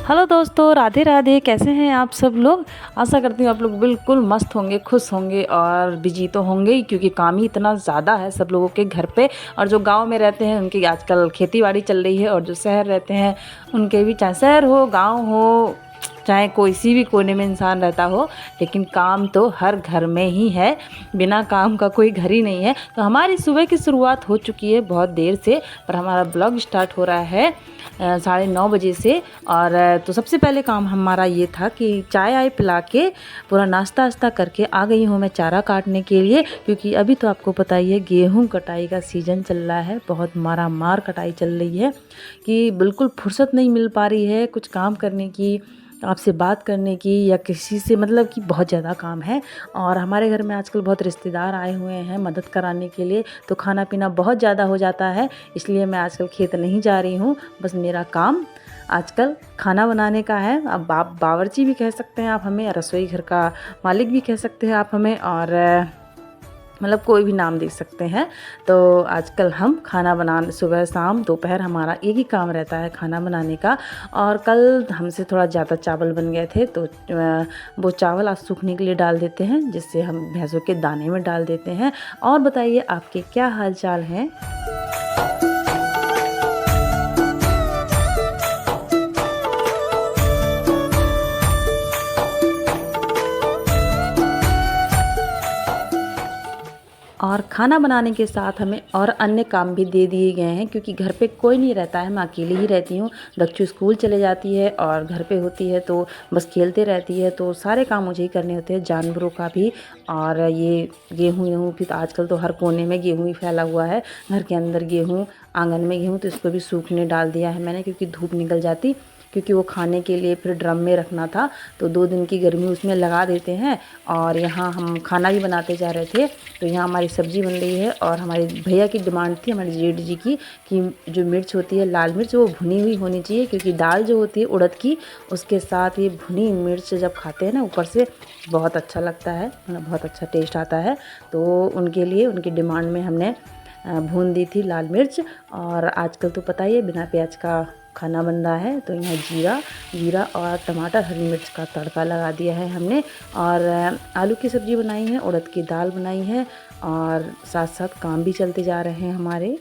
Hello दोस्तों, राधे राधे। कैसे हैं आप सब लोग। आशा करती हूँ आप लोग बिल्कुल मस्त होंगे, खुश होंगे और बिजी तो होंगे ही, क्योंकि काम ही इतना ज़्यादा है सब लोगों के घर पे। और जो गांव में रहते हैं उनकी आजकल खेती बाड़ी चल रही है, और जो शहर रहते हैं उनके भी, चाहे शहर हो गांव हो, चाहे कोई सी भी कोने में इंसान रहता हो, लेकिन काम तो हर घर में ही है। बिना काम का कोई घर ही नहीं है। तो हमारी सुबह की शुरुआत हो चुकी है बहुत देर से, पर हमारा ब्लॉग स्टार्ट हो रहा है 9:30 बजे से। और तो सबसे पहले काम हमारा ये था कि चाय आय पिला के पूरा नाश्ता वास्ता करके आ गई हूँ मैं चारा काटने के लिए, क्योंकि अभी तो आपको पता ही है गेहूँ कटाई का सीज़न चल रहा है। बहुत मार कटाई चल रही है कि बिल्कुल फुर्सत नहीं मिल पा रही है कुछ काम करने की, आपसे बात करने की, या किसी से, मतलब कि बहुत ज़्यादा काम है। और हमारे घर में आजकल बहुत रिश्तेदार आए हुए हैं मदद कराने के लिए, तो खाना पीना बहुत ज़्यादा हो जाता है, इसलिए मैं आजकल खेत नहीं जा रही हूँ। बस मेरा काम आजकल खाना बनाने का है। अब आप बावर्ची भी कह सकते हैं आप हमें, रसोई घर का मालिक भी कह सकते हैं आप हमें, और मतलब कोई भी नाम दे सकते हैं। तो आजकल हम खाना बनाने, सुबह शाम दोपहर हमारा एक ही काम रहता है खाना बनाने का। और कल हमसे थोड़ा ज़्यादा चावल बन गए थे, तो वो चावल आज सूखने के लिए डाल देते हैं, जिससे हम भैंसों के दाने में डाल देते हैं। और बताइए आपके क्या हाल चाल हैं। और खाना बनाने के साथ हमें और अन्य काम भी दे दिए गए हैं, क्योंकि घर पे कोई नहीं रहता है, मैं अकेली ही रहती हूँ। दक्षु स्कूल चले जाती है और घर पे होती है तो बस खेलते रहती है, तो सारे काम मुझे ही करने होते हैं, जानवरों का भी। और ये गेहूँ भी, तो आजकल तो हर कोने में गेहूँ ही फैला हुआ है, घर के अंदर गेहूँ, आंगन में गेहूँ, तो इसको भी सूखने डाल दिया है मैंने, क्योंकि धूप निकल जाती, क्योंकि वो खाने के लिए फिर ड्रम में रखना था, तो 2 दिन की गर्मी उसमें लगा देते हैं। और यहाँ हम खाना भी बनाते जा रहे थे, तो यहाँ हमारी सब्ज़ी बन रही है। और हमारे भैया की डिमांड थी, हमारे जेठ जी की, कि जो मिर्च होती है लाल मिर्च, वो भुनी हुई होनी चाहिए, क्योंकि दाल जो होती है उड़द की, उसके साथ ये भुनी मिर्च जब खाते हैं ना ऊपर से, बहुत अच्छा लगता है, मतलब बहुत अच्छा टेस्ट आता है। तो उनके लिए, उनकी डिमांड में हमने भून दी थी लाल मिर्च। और आजकल तो पता ही है बिना प्याज का खाना बन रहा है, तो यहाँ जीरा और टमाटर हरी मिर्च का तड़का लगा दिया है हमने। और आलू की सब्ज़ी बनाई है, उड़द की दाल बनाई है, और साथ साथ काम भी चलते जा रहे हैं हमारे।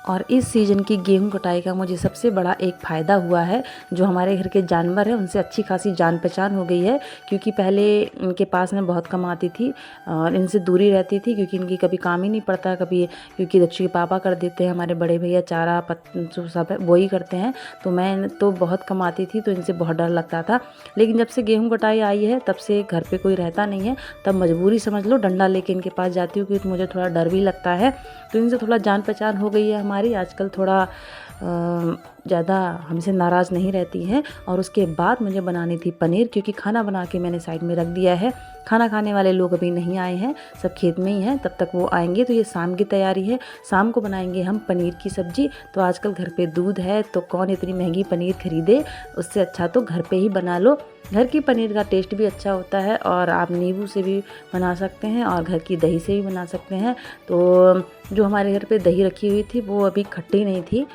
और इस सीज़न की गेहूं कटाई का मुझे सबसे बड़ा एक फ़ायदा हुआ है, जो हमारे घर के जानवर हैं उनसे अच्छी खासी जान पहचान हो गई है, क्योंकि पहले इनके पास मैं बहुत कम आती थी और इनसे दूरी रहती थी, क्योंकि इनकी कभी काम ही नहीं पड़ता कभी, क्योंकि दक्षु के पापा कर देते हैं, हमारे बड़े भैया चारा जो सब है वही करते हैं, तो मैं तो बहुत कम आती थी, तो इनसे बहुत डर लगता था। लेकिन जब से गेहूँ कटाई आई है तब से घर पर कोई रहता नहीं है, तब मजबूरी समझ लो डंडा लेके इनके पास जाती हूँ, क्योंकि मुझे थोड़ा डर भी लगता है। तो इनसे थोड़ा जान पहचान हो गई है हमारी, आजकल थोड़ा ज़्यादा हमसे नाराज़ नहीं रहती हैं। और उसके बाद मुझे बनानी थी पनीर, क्योंकि खाना बना के मैंने साइड में रख दिया है। खाना खाने वाले लोग अभी नहीं आए हैं, सब खेत में ही हैं, तब तक वो आएंगे तो ये शाम की तैयारी है। शाम को बनाएंगे हम पनीर की सब्ज़ी। तो आजकल घर पे दूध है, तो कौन इतनी महंगी पनीर खरीदे, उससे अच्छा तो घर पे ही बना लो। घर की पनीर का टेस्ट भी अच्छा होता है, और आप नींबू से भी बना सकते हैं और घर की दही से भी बना सकते हैं। तो जो हमारे घर पे दही रखी हुई थी वो अभी खट्टी नहीं थी,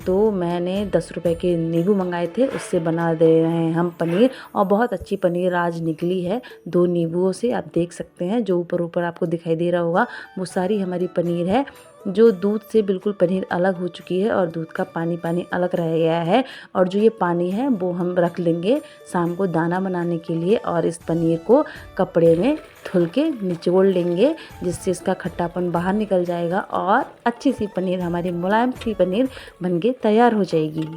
तो मैंने 10 रुपए के नींबू मंगाए थे, उससे बना दे रहे हैं हम पनीर। और बहुत अच्छी पनीर आज निकली है 2 नींबुओं से, आप देख सकते हैं जो ऊपर ऊपर आपको दिखाई दे रहा होगा वो सारी हमारी पनीर है। जो दूध से बिल्कुल पनीर अलग हो चुकी है और दूध का पानी पानी अलग रह गया है। और जो ये पानी है वो हम रख लेंगे शाम को दाना बनाने के लिए। और इस पनीर को कपड़े में धुल के निचोड़ लेंगे, जिससे इसका खट्टापन बाहर निकल जाएगा और अच्छी सी पनीर, हमारी मुलायम सी पनीर बन के तैयार हो जाएगी।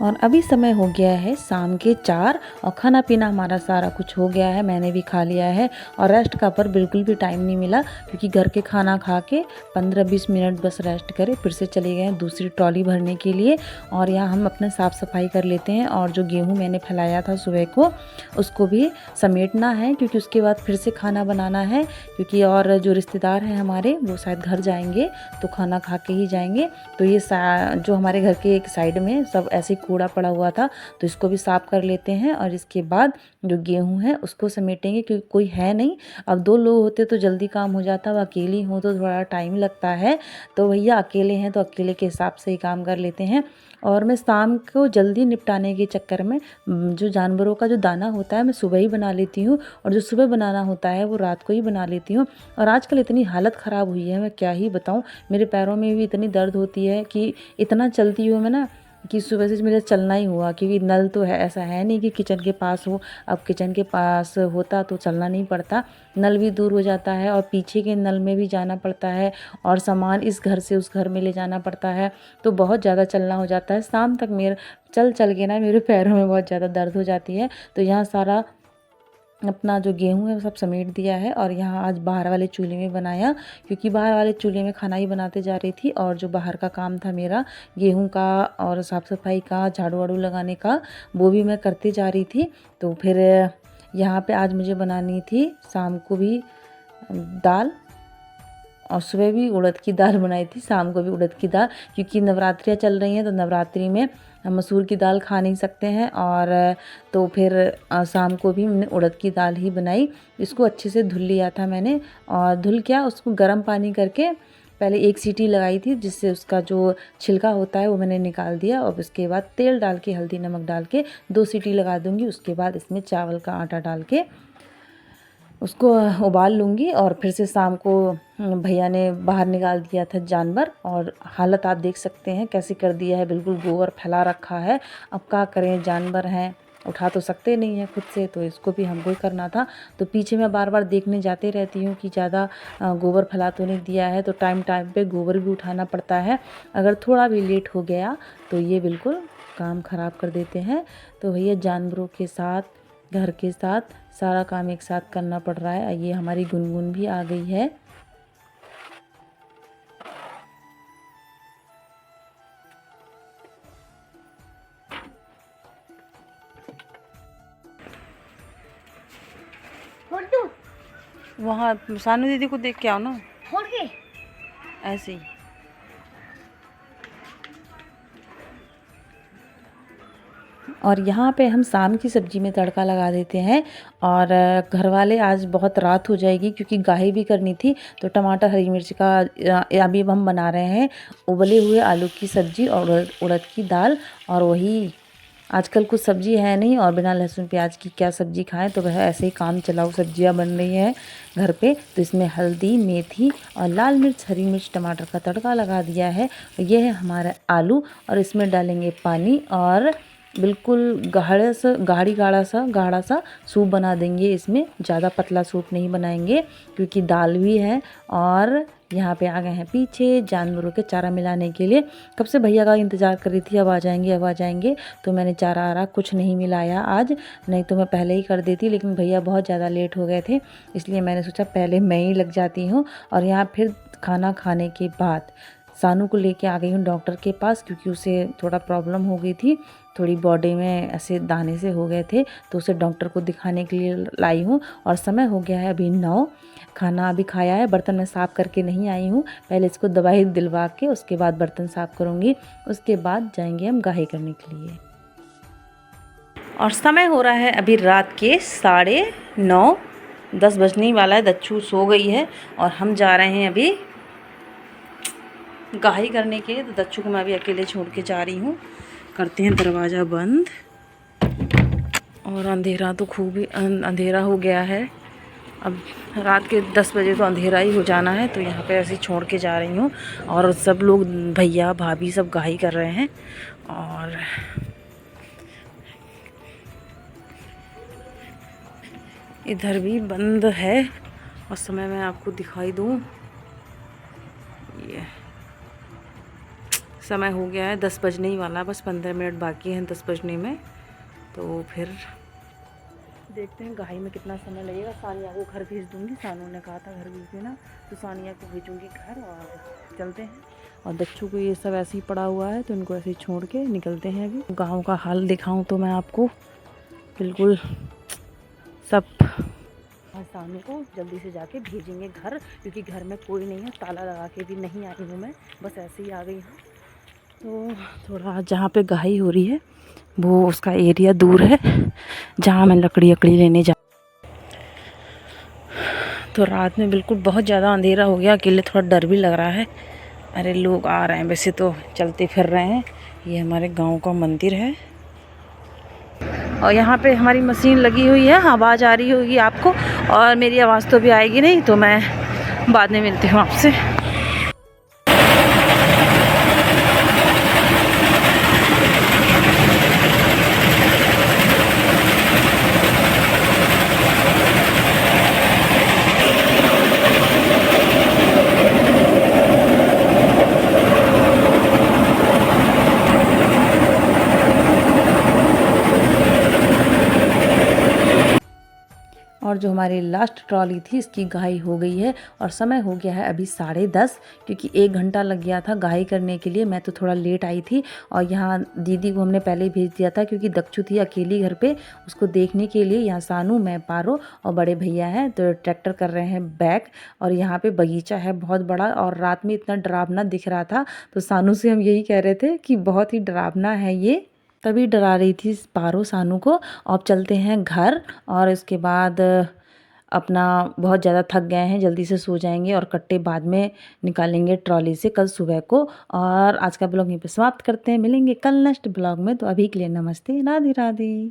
और अभी समय हो गया है शाम के 4 और खाना पीना हमारा सारा कुछ हो गया है, मैंने भी खा लिया है। और रेस्ट का पर बिल्कुल भी टाइम नहीं मिला, क्योंकि घर के खाना खा के 15-20 मिनट बस रेस्ट करें, फिर से चले गए हैं दूसरी ट्रॉली भरने के लिए। और यहाँ हम अपने साफ़ सफाई कर लेते हैं। और जो गेहूँ मैंने फैलाया था सुबह को, उसको भी समेटना है, क्योंकि उसके बाद फिर से खाना बनाना है। क्योंकि और जो रिश्तेदार हैं हमारे वो शायद घर जाएंगे तो खाना खा के ही जाएंगे। तो ये जो हमारे घर के एक साइड में सब ऐसे कूड़ा पड़ा हुआ था, तो इसको भी साफ़ कर लेते हैं। और इसके बाद जो गेहूं है उसको समेटेंगे, क्योंकि कोई है नहीं। अब 2 लोग होते तो जल्दी काम हो जाता, अब अकेली हो तो थोड़ा टाइम लगता है। तो भैया अकेले हैं तो अकेले के हिसाब से ही काम कर लेते हैं। और मैं शाम को जल्दी निपटाने के चक्कर में जो जानवरों का जो दाना होता है मैं सुबह ही बना लेती हूँ, और जो सुबह बनाना होता है वो रात को ही बना लेती हूँ। और आजकल इतनी हालत ख़राब हुई है, मैं क्या ही बताऊँ। मेरे पैरों में भी इतनी दर्द होती है कि इतना चलती हूँ मैं ना, कि सुबह से मेरा चलना ही हुआ। क्योंकि नल तो है, ऐसा है नहीं कि किचन के पास हो। अब किचन के पास होता तो चलना नहीं पड़ता, नल भी दूर हो जाता है और पीछे के नल में भी जाना पड़ता है, और सामान इस घर से उस घर में ले जाना पड़ता है। तो बहुत ज़्यादा चलना हो जाता है। शाम तक मेरे चल चल के ना मेरे पैरों में बहुत ज़्यादा दर्द हो जाती है। तो यहाँ सारा अपना जो गेहूं है वो सब समेट दिया है। और यहाँ आज बाहर वाले चूल्हे में बनाया, क्योंकि बाहर वाले चूल्हे में खाना ही बनाते जा रही थी। और जो बाहर का काम था मेरा गेहूं का और साफ़ सफाई का, झाड़ू वाड़ू लगाने का, वो भी मैं करते जा रही थी। तो फिर यहाँ पे आज मुझे बनानी थी शाम को भी दाल, और सुबह भी उड़द की दाल बनाई थी, शाम को भी उड़द की दाल। क्योंकि नवरात्रियाँ चल रही हैं तो नवरात्रि में हम मसूर की दाल खा नहीं सकते हैं। और तो फिर शाम को भी मैंने उड़द की दाल ही बनाई। इसको अच्छे से धुल लिया था मैंने, और धुल क्या, उसको गर्म पानी करके पहले 1 सीटी लगाई थी, जिससे उसका जो छिलका होता है वो मैंने निकाल दिया। और उसके बाद तेल डाल के, हल्दी नमक डाल के 2 सीटी लगा दूँगी। उसके बाद इसमें चावल का आटा डाल के उसको उबाल लूँगी। और फिर से शाम को भैया ने बाहर निकाल दिया था जानवर, और हालत आप देख सकते हैं कैसे कर दिया है, बिल्कुल गोबर फैला रखा है। अब क्या करें, जानवर हैं, उठा तो सकते नहीं हैं खुद से, तो इसको भी हमको ही करना था। तो पीछे मैं बार बार देखने जाते रहती हूँ कि ज़्यादा गोबर फैला तो नहीं दिया है। तो टाइम टाइम पे गोबर भी उठाना पड़ता है, अगर थोड़ा भी लेट हो गया तो ये बिल्कुल काम ख़राब कर देते हैं। तो भैया जानवरों के साथ, घर के साथ सारा काम एक साथ करना पड़ रहा है। ये हमारी गुनगुन भी आ गई है। वहाँ सानू दीदी को देख के आओ ना, ऐसे ही। और यहाँ पे हम शाम की सब्ज़ी में तड़का लगा देते हैं। और घर वाले आज बहुत रात हो जाएगी, क्योंकि गाही भी करनी थी। तो टमाटर हरी मिर्च का अभी हम बना रहे हैं उबले हुए आलू की सब्ज़ी और उड़द की दाल। और वही आजकल कुछ सब्ज़ी है नहीं, और बिना लहसुन प्याज की क्या सब्ज़ी खाएं। तो वह ऐसे ही काम चलाऊ सब्जियां बन रही हैं घर पे। तो इसमें हल्दी, मेथी और लाल मिर्च, हरी मिर्च, टमाटर का तड़का लगा दिया है। और ये है हमारा आलू, और इसमें डालेंगे पानी, और बिल्कुल गाढ़ा सा सूप बना देंगे। इसमें ज़्यादा पतला सूप नहीं बनाएंगे, क्योंकि दाल भी है। और यहाँ पे आ गए हैं पीछे जानवरों के चारा मिलाने के लिए। कब से भैया का इंतज़ार कर रही थी, अब आ जाएंगे अब आ जाएंगे। तो मैंने चारा आरा कुछ नहीं मिलाया आज, नहीं तो मैं पहले ही कर देती। लेकिन भैया बहुत ज़्यादा लेट हो गए थे, इसलिए मैंने सोचा पहले मैं ही लग जाती हूँ। और यहाँ फिर खाना खाने के बाद सानू को लेके आ गई हूँ डॉक्टर के पास, क्योंकि उसे थोड़ा प्रॉब्लम हो गई थी, थोड़ी बॉडी में ऐसे दाने से हो गए थे। तो उसे डॉक्टर को दिखाने के लिए लाई हूँ। और समय हो गया है अभी 9, खाना अभी खाया है। बर्तन मैं साफ़ करके नहीं आई हूँ, पहले इसको दवाई दिलवा के उसके बाद बर्तन साफ़ करूँगी। उसके बाद जाएंगे हम गाही करने के लिए। और समय हो रहा है अभी रात के 9:30, 10 बजने वाला है। दच्छू सो गई है और हम जा रहे हैं अभी गाही करने के लिए। तो दच्छू को मैं अभी अकेले छोड़ के जा रही हूँ, करते हैं दरवाज़ा बंद। और अंधेरा तो खूब ही अंधेरा हो गया है। अब रात के 10 बजे तो अंधेरा ही हो जाना है। तो यहाँ पे ऐसे छोड़ के जा रही हूँ और सब लोग भैया भाभी सब गाही कर रहे हैं। और इधर भी बंद है। और समय मैं आपको दिखाई दूँ, ये समय हो गया है 10 बजने ही वाला, बस 15 मिनट बाकी हैं 10 बजने में। तो फिर देखते हैं गाही में कितना समय लगेगा। सानिया को घर भेज दूँगी, सानू ने कहा था घर भेज देना, तो सानिया को भेजूँगी घर और चलते हैं। और बच्चों को ये सब ऐसे ही पड़ा हुआ है तो इनको ऐसे ही छोड़ के निकलते हैं। अभी गाँव का हाल दिखाऊँ तो मैं आपको बिल्कुल सब। और सानू को जल्दी से जाके भेजेंगे घर, क्योंकि घर में कोई नहीं है। ताला लगा के भी नहीं आई हूँ मैं, बस ऐसे ही आ गई हूँ। तो थोड़ा जहाँ पे गाही हो रही है वो उसका एरिया दूर है, जहाँ मैं लकड़ी लेने जा। तो रात में बिल्कुल बहुत ज़्यादा अंधेरा हो गया, अकेले थोड़ा डर भी लग रहा है। अरे लोग आ रहे हैं, वैसे तो चलते फिर रहे हैं। ये हमारे गांव का मंदिर है और यहाँ पे हमारी मशीन लगी हुई है। आवाज़ आ रही होगी आपको, और मेरी आवाज़ तो भी आएगी नहीं, तो मैं बाद में मिलती हूँ आपसे। और जो हमारी लास्ट ट्रॉली थी इसकी गाही हो गई है और समय हो गया है अभी 10:30, क्योंकि 1 घंटा लग गया था गाही करने के लिए। मैं तो थोड़ा लेट आई थी और यहाँ दीदी को हमने पहले ही भेज दिया था, क्योंकि दक्षु थी अकेली घर पे, उसको देखने के लिए। यहाँ सानू, मैं, पारो और बड़े भैया हैं, तो ट्रैक्टर कर रहे हैं बैक। और यहाँ पे बगीचा है बहुत बड़ा, और रात में इतना डरावना दिख रहा था, तो सानू से हम यही कह रहे थे कि बहुत ही डरावना है ये। तभी डरा रही थी पारो सानू को। अब चलते हैं घर, और इसके बाद अपना बहुत ज़्यादा थक गए हैं, जल्दी से सो जाएंगे और कट्टे बाद में निकालेंगे ट्रॉली से कल सुबह को। और आज का ब्लॉग यहीं पे समाप्त करते हैं, मिलेंगे कल नेक्स्ट ब्लॉग में। तो अभी के लिए नमस्ते, राधे राधे।